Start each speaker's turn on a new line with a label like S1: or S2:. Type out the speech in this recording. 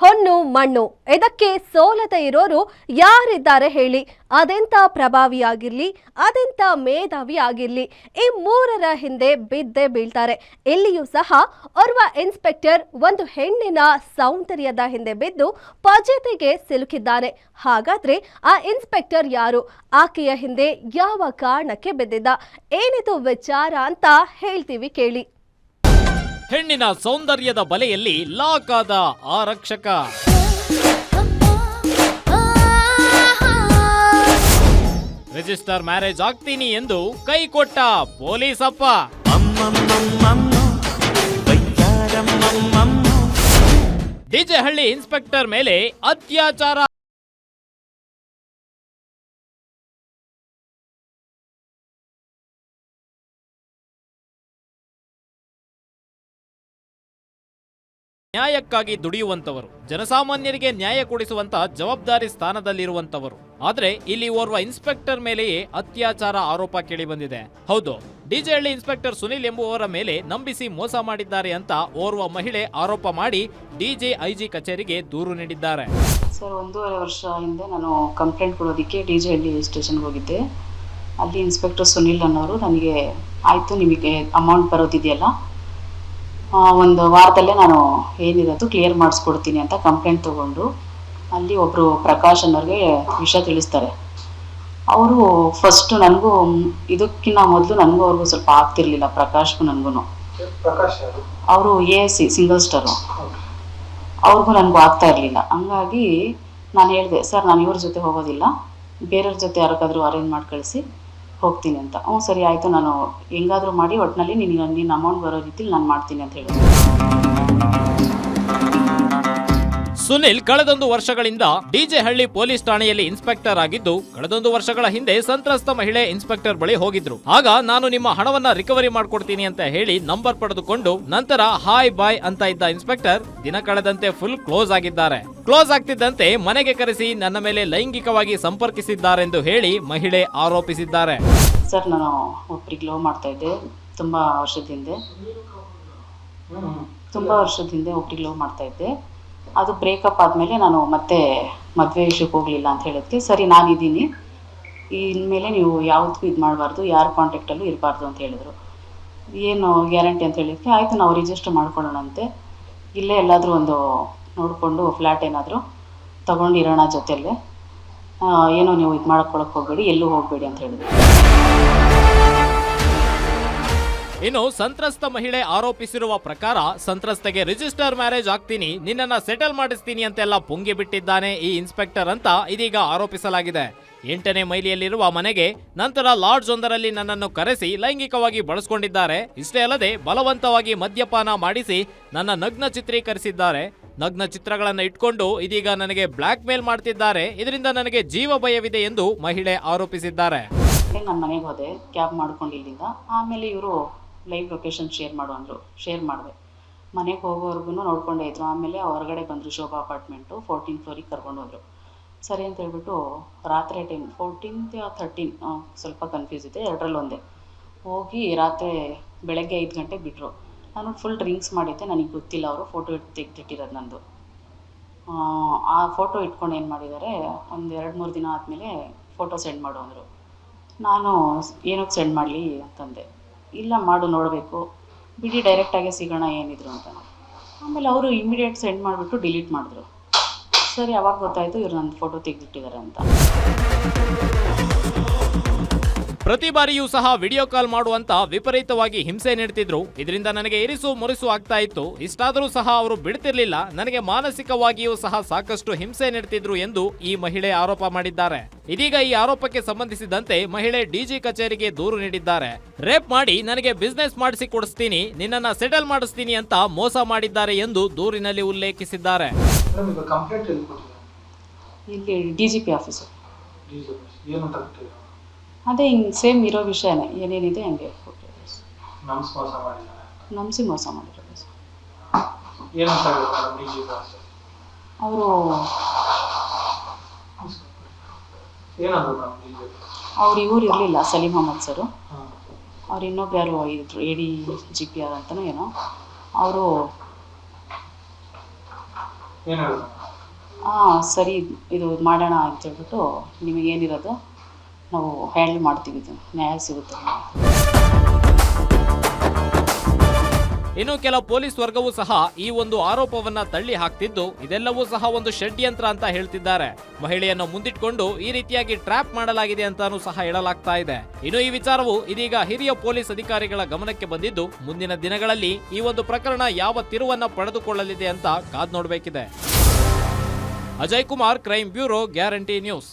S1: ಹೊನ್ನು ಮಣ್ಣು ಇದಕ್ಕೆ ಸೋಲದೆ ಇರೋರು ಯಾರಿದ್ದಾರೆ ಹೇಳಿ? ಅದೆಂತ ಪ್ರಭಾವಿಯಾಗಿರ್ಲಿ, ಅದೆಂತ ಮೇಧಾವಿ ಆಗಿರ್ಲಿ, ಈ ಮೂರರ ಹಿಂದೆ ಬಿದ್ದೇ ಬೀಳ್ತಾರೆ. ಇಲ್ಲಿಯೂ ಸಹ ಓರ್ವ ಇನ್ಸ್ಪೆಕ್ಟರ್ ಒಂದು ಹೆಣ್ಣಿನ ಸೌಂದರ್ಯದ ಹಿಂದೆ ಬಿದ್ದು ಫಜೀತಿಗೆ ಸಿಲುಕಿದ್ದಾನೆ. ಹಾಗಾದ್ರೆ ಆ ಇನ್ಸ್ಪೆಕ್ಟರ್ ಯಾರು? ಆಕೆಯ ಹಿಂದೆ ಯಾವ ಕಾರಣಕ್ಕೆ ಬಿದ್ದಿದ್ದ? ಏನಿದು ವಿಚಾರ ಅಂತ ಹೇಳ್ತೀವಿ ಕೇಳಿ.
S2: ಹೆಣ್ಣಿನ ಸೌಂದರ್ಯದ ಬಲೆಯಲ್ಲಿ ಲಾಕ್ ಆದ ಆರಕ್ಷಕ. ರಿಜಿಸ್ಟರ್ ಮ್ಯಾರೇಜ್ ಆಗ್ತೀನಿ ಎಂದು ಕೈ ಕೊಟ್ಟ ಪೊಲೀಸಪ್ಪ. ಡಿಜೆ ಹಳ್ಳಿ ಇನ್ಸ್ಪೆಕ್ಟರ್ ಮೇಲೆ ಅತ್ಯಾಚಾರ. ನ್ಯಾಯಕ್ಕಾಗಿ ದುಡಿಯುವಂತವರು, ಜನಸಾಮಾನ್ಯರಿಗೆ ನ್ಯಾಯ ಕೊಡಿಸುವಂತ ಜವಾಬ್ದಾರಿ ಸ್ಥಾನದಲ್ಲಿರುವಂತವರು. ಆದ್ರೆ ಇಲ್ಲಿ ಓರ್ವ ಇನ್ಸ್ಪೆಕ್ಟರ್ ಮೇಲೆಯೇ ಅತ್ಯಾಚಾರ ಆರೋಪ ಕೇಳಿ ಬಂದಿದೆ. ಹೌದು, ಡಿಜೆಹಳ್ಳಿ ಇನ್ಸ್ಪೆಕ್ಟರ್ ಸುನಿಲ್ ಎಂಬುವವರ ಮೇಲೆ ನಂಬಿಸಿ ಮೋಸ ಮಾಡಿದ್ದಾರೆ ಅಂತ ಓರ್ವ ಮಹಿಳೆ ಆರೋಪ ಮಾಡಿ ಡಿಜೆಐಜಿ ಕಚೇರಿಗೆ ದೂರು ನೀಡಿದ್ದಾರೆ.
S3: ಸರ್, 1.5 ವರ್ಷ ಹಿಂದೆ ನಾನು ಕಂಪ್ಲೇಂಟ್ ಕೊಡೋದಕ್ಕೆ ಡಿಜೆಹಳ್ಳಿ ಸ್ಟೇಷನ್ಗೆ ಹೋಗಿದ್ದೆ. ಅಲ್ಲಿ ಇನ್ಸ್ಪೆಕ್ಟರ್ ಸುನಿಲ್ ಅನ್ನೋರು ನನಗೆ ಆಯಿತು, ನಿಮಗೆ ಅಮೌಂಟ್ ಬರೋದಿದೆಯಲ್ಲ, ಒಂದು ವಾರದಲ್ಲೇ ನಾನು ಏನಿರೋದು ಕ್ಲಿಯರ್ ಮಾಡಿಸ್ಕೊಡ್ತೀನಿ ಅಂತ ಕಂಪ್ಲೇಂಟ್ ತೊಗೊಂಡು ಅಲ್ಲಿ ಒಬ್ಬರು ಪ್ರಕಾಶ್ ಅನ್ನೋರಿಗೆ ವಿಷಯ ತಿಳಿಸ್ತಾರೆ. ಅವರು ಫಸ್ಟು ನನಗೂ ಇದಕ್ಕಿಂತ ಮೊದಲು ನನಗೂ ಅವ್ರಿಗೂ ಸ್ವಲ್ಪ ಆಗ್ತಿರ್ಲಿಲ್ಲ, ಪ್ರಕಾಶ್ಗೂ ನನಗೂ. ಅವರು ASC ಸಿಂಗಲ್ ಸ್ಟಾರು, ಅವ್ರಿಗೂ ನನಗೂ ಆಗ್ತಾ ಇರಲಿಲ್ಲ. ಹಂಗಾಗಿ ನಾನು ಹೇಳಿದೆ, ಸರ್ ನಾನು ಇವ್ರ ಜೊತೆ ಹೋಗೋದಿಲ್ಲ, ಬೇರೆಯವ್ರ ಜೊತೆ ಯಾರಿಗಾದ್ರೂ ಅರೇಂಜ್ ಮಾಡಿ ಕಳಿಸಿ ಹೋಗ್ತೀನಿ ಅಂತ. ಹ್ಞೂ ಸರಿ ಆಯಿತು, ನಾನು ಹೆಂಗಾದರೂ ಮಾಡಿ ಒಟ್ಟಿನಲ್ಲಿ ನಿನ್ನ ಅಮೌಂಟ್ ಬರೋ ರೀತಿಲಿ ನಾನು ಮಾಡ್ತೀನಿ ಅಂತ ಹೇಳಿದೆ.
S2: ಸುನಿಲ್ ಕಳೆದೊಂದು ವರ್ಷಗಳಿಂದ ಡಿಜೆಹಳ್ಳಿ ಪೊಲೀಸ್ ಠಾಣೆಯಲ್ಲಿ ಇನ್ಸ್ಪೆಕ್ಟರ್ ಆಗಿದ್ದು, ಕಳೆದೊಂದು ವರ್ಷಗಳ ಹಿಂದೆ ಸಂತ್ರಸ್ತ ಮಹಿಳೆ ಇನ್ಸ್ಪೆಕ್ಟರ್ ಬಳಿ ಹೋಗಿದ್ರು. ಆಗ ನಾನು ನಿಮ್ಮ ಹಣವನ್ನ ರಿಕವರಿ ಮಾಡ್ಕೊಡ್ತೀನಿ ಅಂತ ಹೇಳಿ ನಂಬರ್ ಪಡೆದುಕೊಂಡು ನಂತರ ಹಾಯ್ ಬಾಯ್ ಅಂತ ಇದ್ದ ಇನ್ಸ್ಪೆಕ್ಟರ್ ದಿನ ಕಳೆದಂತೆ ಫುಲ್ ಕ್ಲೋಸ್ ಆಗಿದ್ದಾರೆ. ಕ್ಲೋಸ್ ಆಗ್ತಿದ್ದಂತೆ ಮನೆಗೆ ಕರೆಸಿ ನನ್ನ ಮೇಲೆ ಲೈಂಗಿಕವಾಗಿ ಸಂಪರ್ಕಿಸಿದ್ದಾರೆಂದು ಹೇಳಿ ಮಹಿಳೆ ಆರೋಪಿಸಿದ್ದಾರೆ.
S3: ಸರ್, ನಾನು ಒಬ್ರಿಗೆ ಲವ್ ಮಾಡ್ತಾ ಇದ್ದೆ ತುಂಬ ವರ್ಷದ ಹಿಂದೆ ಒಬ್ರಿಗೆ ಲವ್ ಮಾಡ್ತಾ ಇದ್ದೆ. ಅದು ಬ್ರೇಕಪ್ ಆದಮೇಲೆ ನಾನು ಮತ್ತೆ ಮದುವೆ ವಿಷಯಕ್ಕೆ ಹೋಗಲಿಲ್ಲ ಅಂತ ಹೇಳಿದ್ಕೆ, ಸರಿ ನಾನಿದ್ದೀನಿ, ಇನ್ಮೇಲೆ ನೀವು ಯಾವುದಕ್ಕೂ ಇದು ಮಾಡಬಾರ್ದು, ಯಾರ ಕಾಂಟ್ಯಾಕ್ಟಲ್ಲೂ ಇರಬಾರ್ದು ಅಂತ ಹೇಳಿದರು. ಏನು ಗ್ಯಾರಂಟಿ ಅಂತ ಹೇಳಿದ್ಕೆ, ಆಯಿತು ನಾವು ರಿಜಿಸ್ಟರ್ ಮಾಡ್ಕೊಳ್ಳೋಣಂತೆ, ಇಲ್ಲೇ ಎಲ್ಲಾದರೂ ಒಂದು ನೋಡಿಕೊಂಡು ಫ್ಲ್ಯಾಟ್ ಏನಾದರೂ ತೊಗೊಂಡಿರೋಣ ಜೊತೆಯಲ್ಲೇ, ಏನೋ ನೀವು ಇದು ಮಾಡ್ಕೊಳಕ್ಕೆ ಹೋಗಬೇಡಿ, ಎಲ್ಲೂ ಹೋಗಬೇಡಿ ಅಂತ ಹೇಳಿದ್ರು.
S2: ಇನ್ನು ಸಂತ್ರಸ್ತ ಮಹಿಳೆ ಆರೋಪಿಸಿರುವ ಪ್ರಕಾರ ಸಂತ್ರಸ್ತೆಗೆ ರಿಜಿಸ್ಟರ್ ಮ್ಯಾರೇಜ್ ಆಗ್ತೀನಿ, ನಿನ್ನನ್ನ ಸೆಟಲ್ ಮಾಡಿಸ್ತೀನಿ ಅಂತೆಲ್ಲ ಪುಂಗಿ ಬಿಟ್ಟಿದ್ದಾನೆ ಈ ಇನ್ಸ್ಪೆಕ್ಟರ್ ಅಂತ ಇದೀಗ ಆರೋಪಿಸಲಾಗಿದೆ. 8ನೇ ಮೈಲಿಯಲ್ಲಿರುವ ಮನೆಗೆ ನಂತರ ಲಾಡ್ಜ್ ಒಂದರಲ್ಲಿ ನನ್ನನ್ನು ಕರೆಸಿ ಲೈಂಗಿಕವಾಗಿ ಬಳಸಿಕೊಂಡಿದ್ದಾರೆ. ಇಷ್ಟೇ ಅಲ್ಲದೆ ಬಲವಂತವಾಗಿ ಮದ್ಯಪಾನ ಮಾಡಿಸಿ ನನ್ನ ನಗ್ನ ಚಿತ್ರೀಕರಿಸಿದ್ದಾರೆ. ನಗ್ನ ಚಿತ್ರಗಳನ್ನು ಇಟ್ಕೊಂಡು ಇದೀಗ ನನಗೆ ಬ್ಲಾಕ್ ಮೇಲ್ ಮಾಡ್ತಿದ್ದಾರೆ. ಇದರಿಂದ ನನಗೆ ಜೀವ ಭಯವಿದೆ ಎಂದು ಮಹಿಳೆ ಆರೋಪಿಸಿದ್ದಾರೆ.
S3: ನಾನು ಮನೆಗೆ ಹೋದೆ ಕ್ಯಾಬ್ ಮಾಡ್ಕೊಂಡು ಇಲ್ಲಿಂದ. ಆಮೇಲೆ ಇವರು ಲೈವ್ ಲೊಕೇಶನ್ ಶೇರ್ ಮಾಡಿದೆ. ಮನೆಗೆ ಹೋಗೋವರೆಗೂ ನೋಡ್ಕೊಂಡೇ ಇದ್ರು. ಆಮೇಲೆ ಹೊರಗಡೆ ಬಂದರು, ಶೋಭಾ ಅಪಾರ್ಟ್ಮೆಂಟು 14th ಫ್ಲೋರಿಗೆ ಕರ್ಕೊಂಡು ಹೋದರು. ಸರಿ ಅಂತ ಹೇಳ್ಬಿಟ್ಟು ರಾತ್ರಿ ಟೈಮ್ 14th 13 ಸ್ವಲ್ಪ ಕನ್ಫ್ಯೂಸ್ ಇದೆ, ಎರಡರಲ್ಲಿ ಒಂದೇ ಹೋಗಿ ರಾತ್ರಿ ಬೆಳಗ್ಗೆ 5 ಗಂಟೆಗೆ ಬಿಟ್ಟರು. ನಾನು ಫುಲ್ ಡ್ರಿಂಕ್ಸ್ ಮಾಡಿದ್ದೆ, ನನಗೆ ಗೊತ್ತಿಲ್ಲ. ಅವರು ಫೋಟೋ ತೆಗೆದಿಟ್ಟಿರೋದು ನಂದು. ಆ ಫೋಟೋ ಇಟ್ಕೊಂಡು ಏನು ಮಾಡಿದ್ದಾರೆ, ಒಂದು 2-3 ದಿನ ಆದಮೇಲೆ ಫೋಟೋ ಸೆಂಡ್ ಮಾಡು ಅಂದರು. ನಾನು ಏನಕ್ಕೆ ಸೆಂಡ್ ಮಾಡಲಿ ಅಂತಂದೆ. ಇಲ್ಲ ಮಾಡು, ನೋಡಬೇಕು, ಬಿಡಿ ಡೈರೆಕ್ಟಾಗೆ ಸಿಗೋಣ ಏನಿದ್ರು ಅಂತ. ಆಮೇಲೆ ಅವರು ಇಮಿಡಿಯೇಟ್ ಸೆಂಡ್ ಮಾಡಿಬಿಟ್ಟು ಡಿಲೀಟ್ ಮಾಡಿದ್ರು. ಸರಿ, ಅವಾಗ ಗೊತ್ತಾಯಿತು ಇವ್ರು ನನ್ನ ಫೋಟೋ ತೆಗೆದಿಟ್ಟಿದ್ದಾರೆ ಅಂತ.
S2: ಪ್ರತಿ ಬಾರಿಯೂ ಸಹ ವಿಡಿಯೋ ಕಾಲ್ ಮಾಡುವಂತ ವಿಪರೀತವಾಗಿ ಹಿಂಸೆ ನೀಡ್ತಿದ್ರು. ಇದರಿಂದ ನನಗೆ ಇರಿಸು ಮುರಿಸು ಆಗ್ತಾ ಇತ್ತು. ಇಷ್ಟಾದರೂ ಸಹ ಅವರು ಬಿಡ್ತಿರ್ಲಿಲ್ಲ. ನನಗೆ ಮಾನಸಿಕವಾಗಿಯೂ ಸಹ ಸಾಕಷ್ಟು ಹಿಂಸೆ ನೀಡ್ತಿದ್ರು ಎಂದು ಈ ಮಹಿಳೆ ಆರೋಪ ಮಾಡಿದ್ದಾರೆ. ಇದೀಗ ಈ ಆರೋಪಕ್ಕೆ ಸಂಬಂಧಿಸಿದಂತೆ ಮಹಿಳೆ ಡಿಜಿ ಕಚೇರಿಗೆ ದೂರು ನೀಡಿದ್ದಾರೆ. ರೇಪ್ ಮಾಡಿ ನನಗೆ ಬಿಸ್ನೆಸ್ ಮಾಡಿಸಿ ಕೊಡಿಸ್ತೀನಿ, ನಿನ್ನನ್ನ ಸೆಟಲ್ ಮಾಡಿಸ್ತೀನಿ ಅಂತ ಮೋಸ ಮಾಡಿದ್ದಾರೆ ಎಂದು ದೂರಿನಲ್ಲಿ ಉಲ್ಲೇಖಿಸಿದ್ದಾರೆ.
S3: ಇಲ್ಲಿ DGP ಆಫೀಸು. ಅದೇ ಹಿಂಗೆ ಸೇಮ್ ಇರೋ ವಿಷಯನೇ, ಏನೇನಿದೆ ಹಂಗೆ ನಂಬಿಸಿ ಮೋಸ ಮಾಡಿರೋದು. ಅವರು ಇವ್ರು ಇರಲಿಲ್ಲ, ಸಲೀಂ ಅಹಮದ್ ಸರು. ಅವ್ರು ಇನ್ನೊಬ್ಬ ಯಾರು ಇದ್ರು, ADGP ಅಂತನೋ ಏನೋ. ಅವರು ಸರಿ ಇದು ಮಾಡೋಣ ಅಂತ ಹೇಳ್ಬಿಟ್ಟು ನಿಮಗೇನಿರೋದು ನಾವು ಹ್ಯಾಂಡಲ್ ಮಾಡ್ತೀವಿ, ಇದು ನ್ಯಾಯ ಸಿಗುತ್ತೆ.
S2: ಇನ್ನು ಕೆಲ ಪೊಲೀಸ್ ವರ್ಗವೂ ಸಹ ಈ ಒಂದು ಆರೋಪವನ್ನ ತಳ್ಳಿ ಹಾಕ್ತಿದ್ದು ಇದೆಲ್ಲವೂ ಸಹ ಒಂದು ಷಡ್ಯಂತ್ರ ಅಂತ ಹೇಳ್ತಿದ್ದಾರೆ. ಮಹಿಳೆಯನ್ನು ಮುಂದಿಟ್ಕೊಂಡು ಈ ರೀತಿಯಾಗಿ ಟ್ರ್ಯಾಪ್ ಮಾಡಲಾಗಿದೆ ಅಂತಾನೂ ಸಹ ಹೇಳಲಾಗ್ತಾ ಇದೆ. ಇನ್ನು ಈ ವಿಚಾರವು ಇದೀಗ ಹಿರಿಯ ಪೊಲೀಸ್ ಅಧಿಕಾರಿಗಳ ಗಮನಕ್ಕೆ ಬಂದಿದ್ದು ಮುಂದಿನ ದಿನಗಳಲ್ಲಿ ಈ ಒಂದು ಪ್ರಕರಣ ಯಾವ ತಿರುವನ್ನ ಪಡೆದುಕೊಳ್ಳಲಿದೆ ಅಂತ ಕಾದ್ ನೋಡಬೇಕಿದೆ. Ajay Kumar, crime bureau, guarantee news.